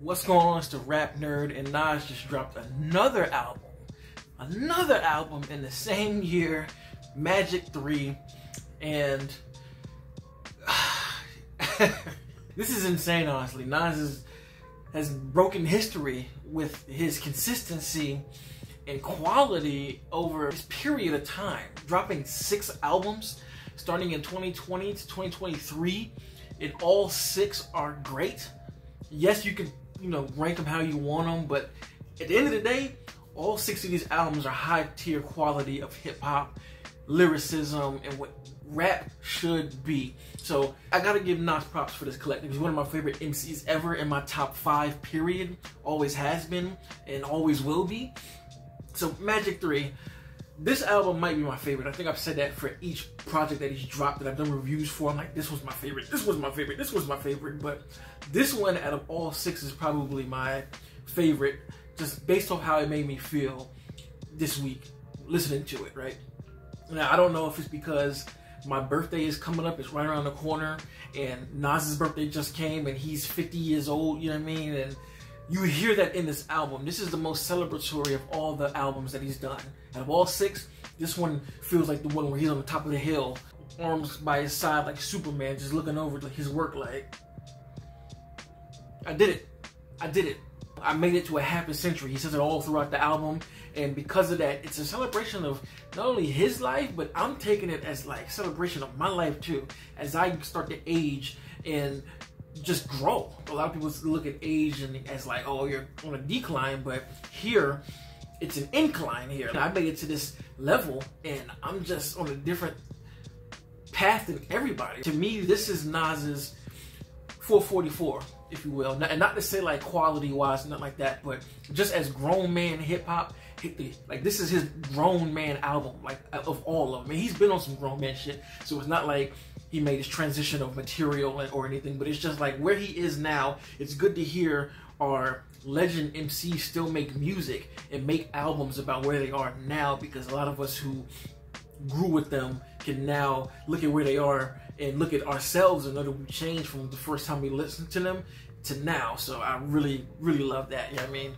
What's going on? It's the RapNerd, and Nas just dropped another album in the same year, Magic 3, and this is insane, honestly. Nas has broken history with his consistency and quality over this period of time, dropping 6 albums starting in 2020 to 2023, and all 6 are great. Yes, you can rank them how you want them, but at the end of the day, all 6 of these albums are high tier quality of hip hop, lyricism, and what rap should be. So I gotta give Nas props for this collective. He's one of my favorite MCs ever, in my top 5, period. Always has been and always will be. So Magic 3, this album might be my favorite. I think I've said that for each project that he's dropped that I've done reviews for. I'm like, this was my favorite, this was my favorite, this was my favorite. But this one out of all 6 is probably my favorite, just based off how it made me feel this week listening to it, right? Now, I don't know if it's because my birthday is coming up, it's right around the corner, and Nas's birthday just came and he's 50 years old, you know what I mean? And you hear that in this album. This is the most celebratory of all the albums that he's done. Out of all 6, this one feels like the one where he's on the top of the hill, arms by his side like Superman, just looking over to his work like, I did it. I did it. I made it to a happy century. He says it all throughout the album, and because of that, it's a celebration of not only his life, but I'm taking it as like celebration of my life too, as I start to age and just grow. A lot of people look at age and as like, oh, you're on a decline, but here it's an incline here. I made it to this level and I'm just on a different path than everybody. To me, this is Nas's 444, if you will. And not to say like quality wise, nothing like that, but just as grown man hip hop, this is his grown man album, like of all of them. I mean, he's been on some grown man shit, so it's not like he made his transition of material or anything, but it's just like where he is now. It's good to hear our legend MCs still make music and make albums about where they are now, because a lot of us who grew with them can now look at where they are and look at ourselves and know that we changed from the first time we listened to them to now. So I really, really love that, you know what I mean?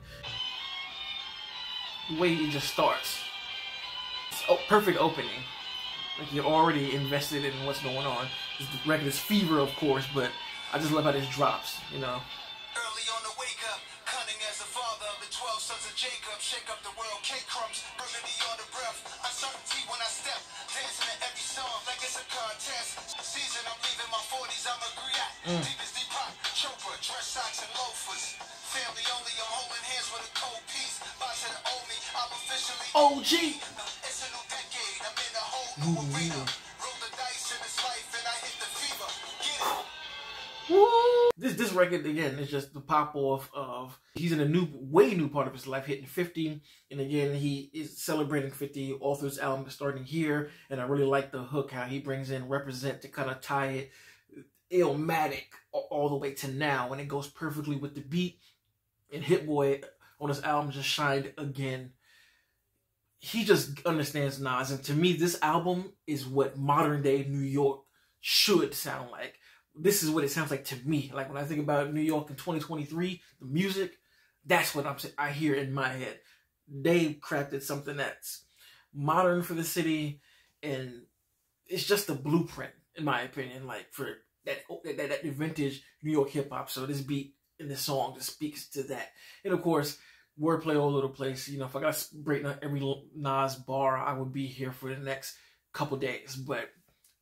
The way it just starts. It's perfect opening. Like you're already invested in what's going on. The record is fever, of course, but I just love how this drops, you know. Early on the wake up, cunning as a father of the 12 sons of Jacob, shake up the world, cake crumbs, burgundy on the breath, uncertainty when I step, dancing to every song like it's a contest. Season, I'm leaving my 40s, I'm a griot. Deep as deep pop, chopper, dress socks and loafers. Family only, I'm holding hands with a cold piece. Boss to the old me, I'm officially OG. It's a new decade, I'm in a whole new arena. Roll the dice in this life and I hit the fever. Get it. Woo! This record again is just the pop off of he's in a way new part of his life, hitting 50, and again he is celebrating 50. All through his album starting here, and I really like the hook, how he brings in Represent to kind of tie it Illmatic all the way to now, and it goes perfectly with the beat. And Hit Boy on his album just shined again. He just understands Nas, and to me, this album is what modern day New York should sound like. This is what it sounds like to me. Like when I think about New York in 2023, the music, that's what I hear in my head. They crafted something that's modern for the city, and it's just a blueprint, in my opinion, like for that vintage New York hip hop. So this beat in this song just speaks to that. And of course, wordplay all over the place. You know, if I got to break down every Nas bar, I would be here for the next couple days. But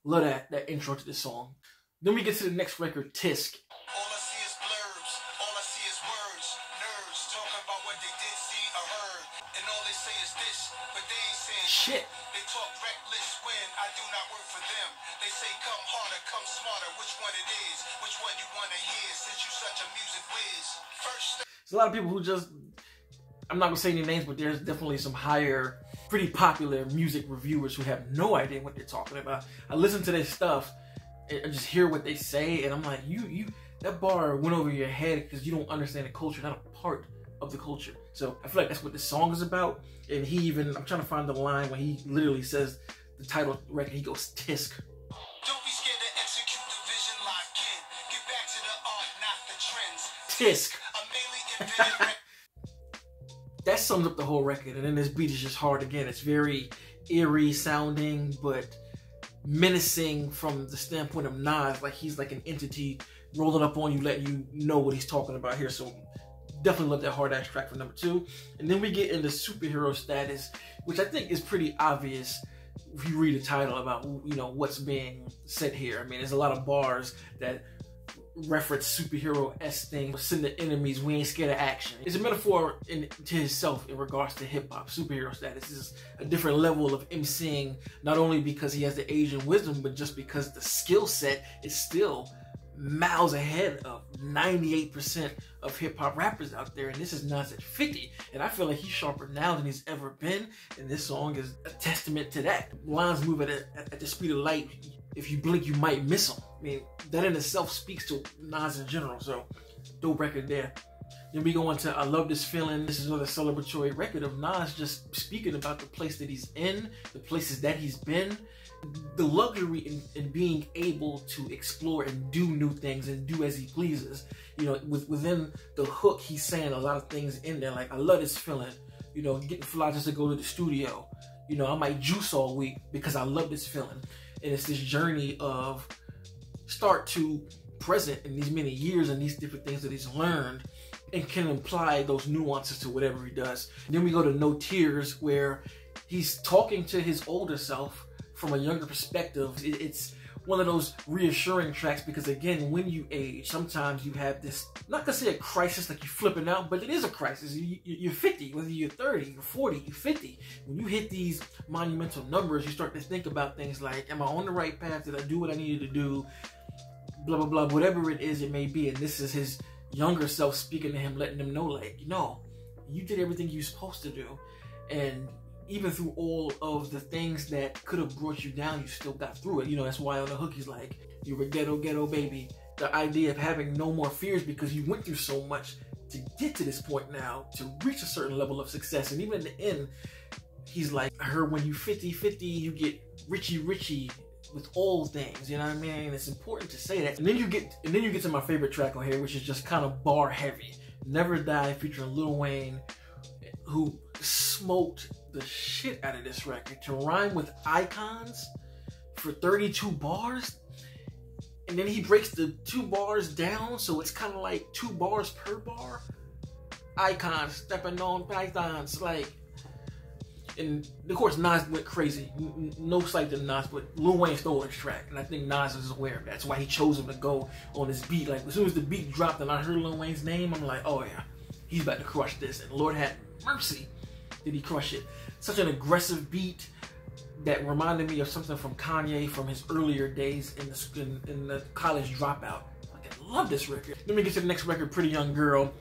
love that intro to this song. Then we get to the next record, Tisk. All I see is blurbs, all I see is words, nerds talking about what they did see or heard, and all they say is this, but they ain't saying Shit. They talk reckless when I do not work for them. They say come harder, come smarter, which one it is, which one you want to hear, since you such a music whiz. First, there's a lot of people who just, I'm not gonna say any names, but there's definitely some higher, pretty popular music reviewers who have no idea what they're talking about. I listen to their stuff and just hear what they say, and I'm like, that bar went over your head because you don't understand the culture, not a part of the culture. So I feel like that's what this song is about. And I'm trying to find the line when he literally says the title of the record, he goes, Tisk. Don't be scared to execute the vision locked in. Get back to the art, not the trends. Tisk. I'm mainly That sums up the whole record, and then this beat is just hard again. It's very eerie sounding, but menacing from the standpoint of Nas, like he's like an entity rolling up on you, letting you know what he's talking about here. So definitely love that hard ass track for number 2. And then we get into Superhero Status, which I think is pretty obvious if you read the title about, you know, what's being said here. I mean, there's a lot of bars that reference superhero-esque things. Send the enemies, we ain't scared of action. It's a metaphor to himself in regards to hip-hop. Superhero Status is a different level of emceeing, not only because he has the age and wisdom, but just because the skill set is still miles ahead of 98% of hip-hop rappers out there, and this is Nas at 50, and I feel like he's sharper now than he's ever been, and this song is a testament to that. Lines move at the speed of light. If you blink, you might miss them. I mean, that in itself speaks to Nas in general, so dope record there. Then we go into I Love This Feeling. This is another celebratory record of Nas just speaking about the place that he's in, the places that he's been, the luxury in being able to explore and do new things and do as he pleases. You know, within the hook, he's saying a lot of things in there, like, I love this feeling. You know, getting fly just to go to the studio. You know, I might juice all week because I love this feeling. And it's this journey of start to present in these many years and these different things that he's learned, and can apply those nuances to whatever he does. And then we go to No Tears, where he's talking to his older self from a younger perspective. It's one of those reassuring tracks because, again, when you age, sometimes you have this, not gonna say a crisis like you're flipping out, but it is a crisis. You're 50, whether you're 30, you're 40, you're 50. When you hit these monumental numbers, you start to think about things like, am I on the right path? Did I do what I needed to do? Blah, blah, blah, whatever it is it may be. And this is his younger self speaking to him, letting him know, like, you know, you did everything you're supposed to do. And even through all of the things that could have brought you down, you still got through it. You know, that's why on the hook he's like, you're a ghetto, ghetto baby. The idea of having no more fears because you went through so much to get to this point now, to reach a certain level of success. And even in the end, he's like, I heard when you 50-50, you get richy with all things. You know what I mean? It's important to say that. And then you get to my favorite track on here, which is just kind of bar heavy. Never Die, featuring Lil Wayne, who smoked the shit out of this record. To rhyme with icons for 32 bars, and then he breaks the 2 bars down, so it's kind of like 2 bars per bar. Icons, stepping on pythons, like, and of course Nas went crazy. No slight to Nas, but Lil Wayne stole his track, and I think Nas is aware of that. That's why he chose him to go on this beat. Like, as soon as the beat dropped and I heard Lil Wayne's name, I'm like, oh yeah, he's about to crush this. And Lord had mercy, did he crush it. Such an aggressive beat that reminded me of something from Kanye from his earlier days in the College Dropout. Like, I love this record. Then we get to the next record, Pretty Young Girl,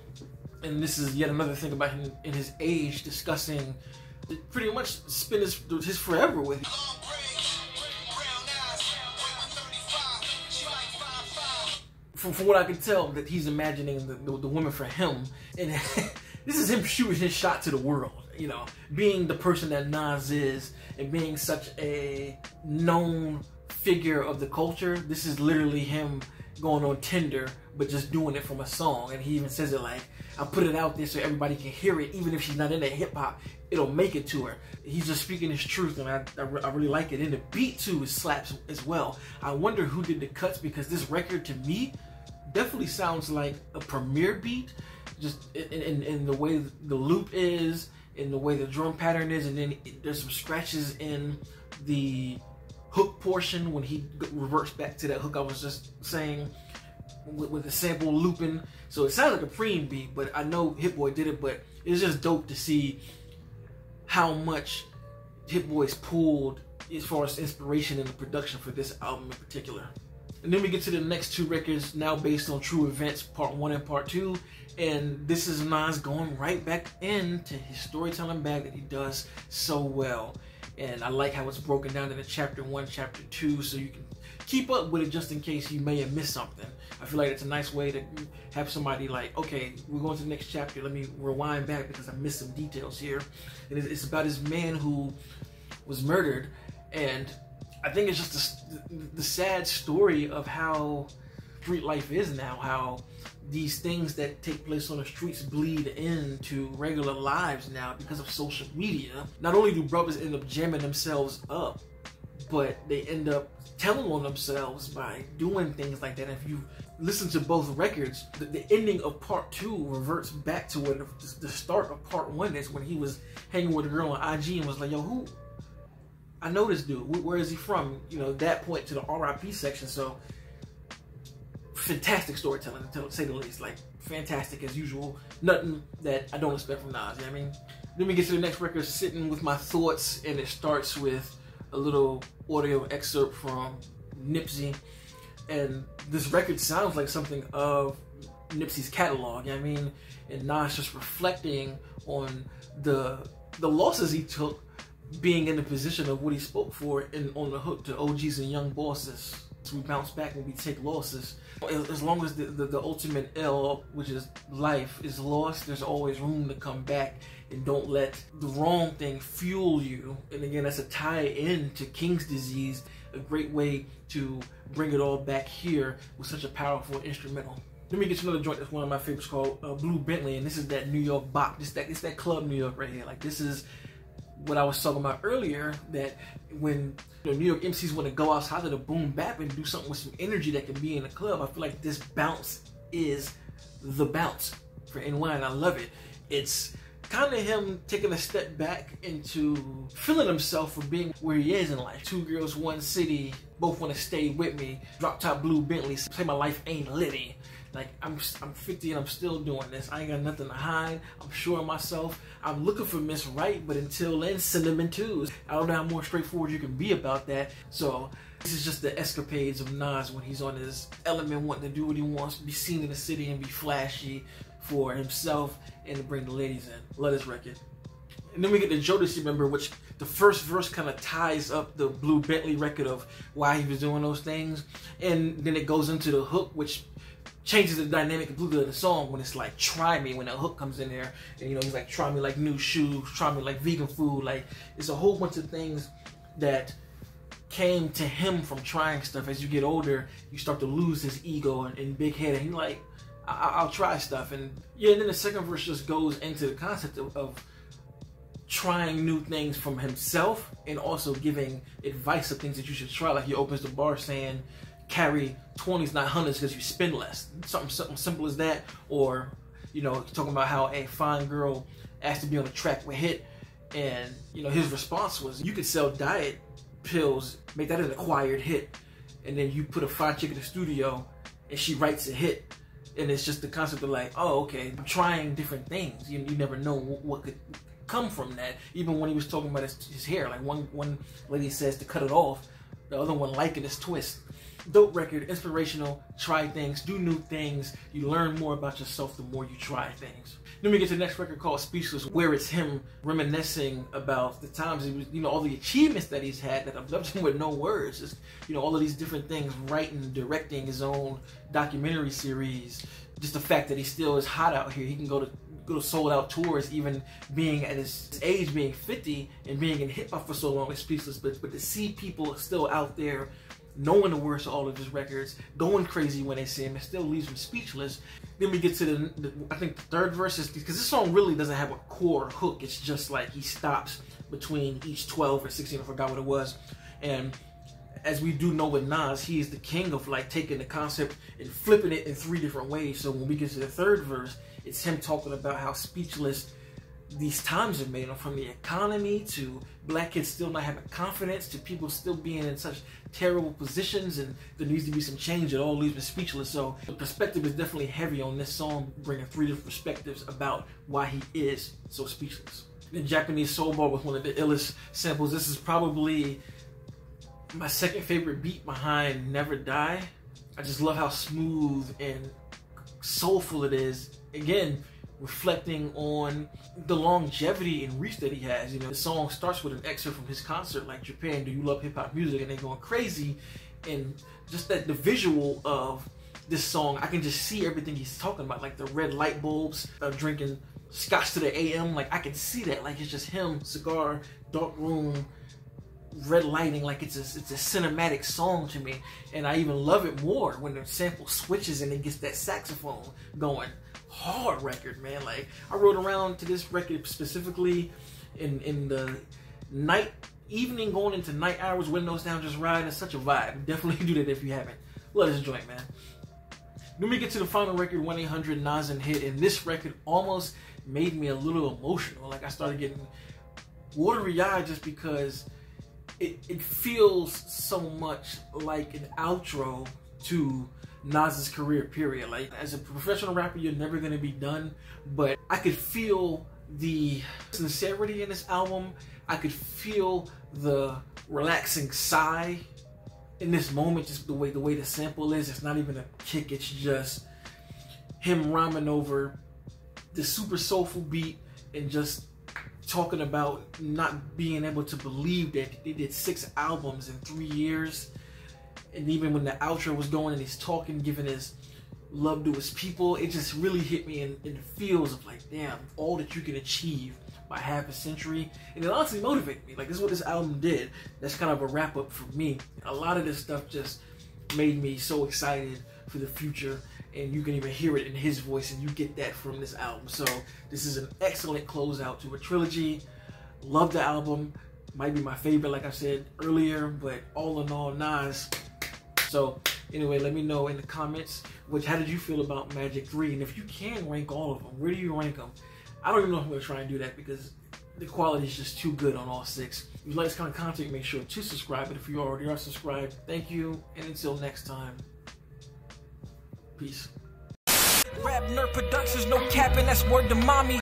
and this is yet another thing about him in his age, discussing pretty much spend his forever with you. From what I can tell, that he's imagining the woman for him, and this is him shooting his shot to the world. You know, being the person that Nas is and being such a known figure of the culture, this is literally him going on Tinder, but just doing it from a song. And he even says it like, I put it out there so everybody can hear it, even if she's not into hip hop, it'll make it to her. He's just speaking his truth, and I really like it. And the beat too slaps as well. I wonder who did the cuts, because this record to me definitely sounds like a Premier beat, just in the way the loop is, in the way the drum pattern is, and then there's some scratches in the hook portion when he reverts back to that hook I was just saying, with the sample looping. So it sounds like a Preem beat, but I know Hit Boy did it. But it's just dope to see how much Hit Boy's pulled as far as inspiration in the production for this album in particular. And then we get to the next 2 records, now based on true events, part 1 and part 2. And this is Nas going right back into his storytelling bag that he does so well. And I like how it's broken down into chapter 1, chapter 2, so you can keep up with it just in case you may have missed something. I feel like it's a nice way to have somebody like, okay, we're going to the next chapter, let me rewind back because I missed some details here. And it's about this man who was murdered, and I think it's just the sad story of how street life is now, how these things that take place on the streets bleed into regular lives now because of social media. Not only do brothers end up jamming themselves up, but they end up telling on themselves by doing things like that. If you listen to both records, the ending of part 2 reverts back to what the start of part 1 is, when he was hanging with a girl on IG and was like, yo, I know this dude, where is he from? You know, that point to the RIP section. So fantastic storytelling, to say the least. Like, fantastic as usual. Nothing that I don't expect from Nas, you know what I mean? Then we get to the next record, Sitting With My Thoughts, and it starts with a little audio excerpt from Nipsey. And this record sounds like something of Nipsey's catalog, you know what I mean? And Nas just reflecting on the losses he took being in the position of what he spoke for on the hook to OGs and young bosses. So we bounce back when we take losses. As long as the ultimate L, which is life, is lost, there's always room to come back, and don't let the wrong thing fuel you. And again, that's a tie-in to King's Disease, a great way to bring it all back here with such a powerful instrumental. Let me get you another joint that's one of my favorites called Blue Bentley, and this is that New York bop. It's that club New York right here. Like, this is what I was talking about earlier, that when New York MCs want to go outside of the boom bap and do something with some energy that can be in a club, I feel like this bounce is the bounce for NY, and I love it. It's kind of him taking a step back into feeling himself for being where he is in life. 2 girls, 1 city, both want to stay with me. Drop top blue Bentley, say my life ain't litty. Like, I'm 50 and I'm still doing this. I ain't got nothing to hide. I'm sure of myself. I'm looking for Miss Right, but until then, cinnamon twos. I don't know how more straightforward you can be about that. So this is just the escapades of Nas when he's on his element, wanting to do what he wants, be seen in the city and be flashy for himself and to bring the ladies in. Love this record. And then we get the Jodeci member, which the first verse kind of ties up the Blue Bentley record of why he was doing those things. And then it goes into the hook, which changes the dynamic completely of the song when it's like, try me, when that hook comes in there. And you know, he's like, try me like new shoes, try me like vegan food. Like, it's a whole bunch of things that came to him from trying stuff. As you get older, you start to lose his ego and big head, and he's like, I'll try stuff. And yeah, and then the second verse just goes into the concept of trying new things from himself, and also giving advice of things that you should try. Like, he opens the bar saying, carry 20s, not 100s, because you spend less. Something simple as that. Or, you know, talking about how a fine girl asked to be on the track with Hit, and, you know, his response was, you could sell diet pills, make that an acquired hit, and then you put a fine chick in the studio and she writes a hit. And it's just the concept of like, oh, okay, I'm trying different things. You never know what could come from that. Even when he was talking about his hair, like one lady says to cut it off, the other one liking his twist. Dope record, inspirational, try things, do new things. You learn more about yourself the more you try things. Then we get to the next record called Speechless, where it's him reminiscing about the times he was, you know, all the achievements that he's had that I've left him with no words. Just, you know, all of these different things, writing, directing his own documentary series. Just the fact that he still is hot out here. He can go to sold out tours, even being at his age, being 50 and being in hip hop for so long is Speechless. But to see people still out there knowing the words of all of his records, going crazy when they see him, it still leaves him speechless. Then we get to I think the third verse, is because this song really doesn't have a core hook. It's just like he stops between each 12 or 16, I forgot what it was. And as we do know with Nas, he is the king of like taking the concept and flipping it in 3 different ways. So when we get to the third verse, it's him talking about how speechless these times have made him, from the economy to black kids still not having confidence to people still being in such terrible positions, and there needs to be some change. It all leaves me speechless. So the perspective is definitely heavy on this song, bringing 3 different perspectives about why he is so speechless. The Japanese Soul Bar with one of the illest samples. This is probably my second favorite beat behind Never Die. I just love how smooth and soulful it is. Again, reflecting on the longevity and reach that he has. You know, the song starts with an excerpt from his concert, like, Japan, do you love hip-hop music? And they're going crazy. And just that the visual of this song, I can just see everything he's talking about, like the red light bulbs, drinking scotch to the AM. Like, I can see that. Like, it's just him, cigar, dark room, red lighting like it's a cinematic song to me, and I even love it more when the sample switches and it gets that saxophone going. Hard record, man. Like, I rode around to this record specifically in the evening going into night hours, windows down, just riding. It's such a vibe. Definitely do that if you haven't. Love this joint, man. Then we get to the final record, 1-800 Nas and Hit, and this record almost made me a little emotional. Like, I started getting watery-eyed just because it feels so much like an outro to Nas's career, period. Like, as a professional rapper, you're never gonna be done, but I could feel the sincerity in this album. I could feel the relaxing sigh in this moment, just the way the sample is. It's not even a kick, it's just him rhyming over the super soulful beat and just talking about not being able to believe that they did 6 albums in 3 years. And even when the outro was going and he's talking, giving his love to his people, it just really hit me in the feels of like, damn, all that you can achieve by half a century. And it honestly motivated me. Like, this is what this album did. That's kind of a wrap up for me. A lot of this stuff just made me so excited for the future, and you can even hear it in his voice, and you get that from this album. So this is an excellent closeout to a trilogy. Love the album. Might be my favorite, like I said earlier, but all in all, Nas. So anyway, let me know in the comments, how did you feel about Magic 3? And if you can rank all of them, where do you rank them? I don't even know if I'm going to try and do that because the quality is just too good on all 6. If you like this kind of content, make sure to subscribe. But if you already are subscribed, thank you. And until next time, peace. RapNerd Productions, no capping, that's word to mommy.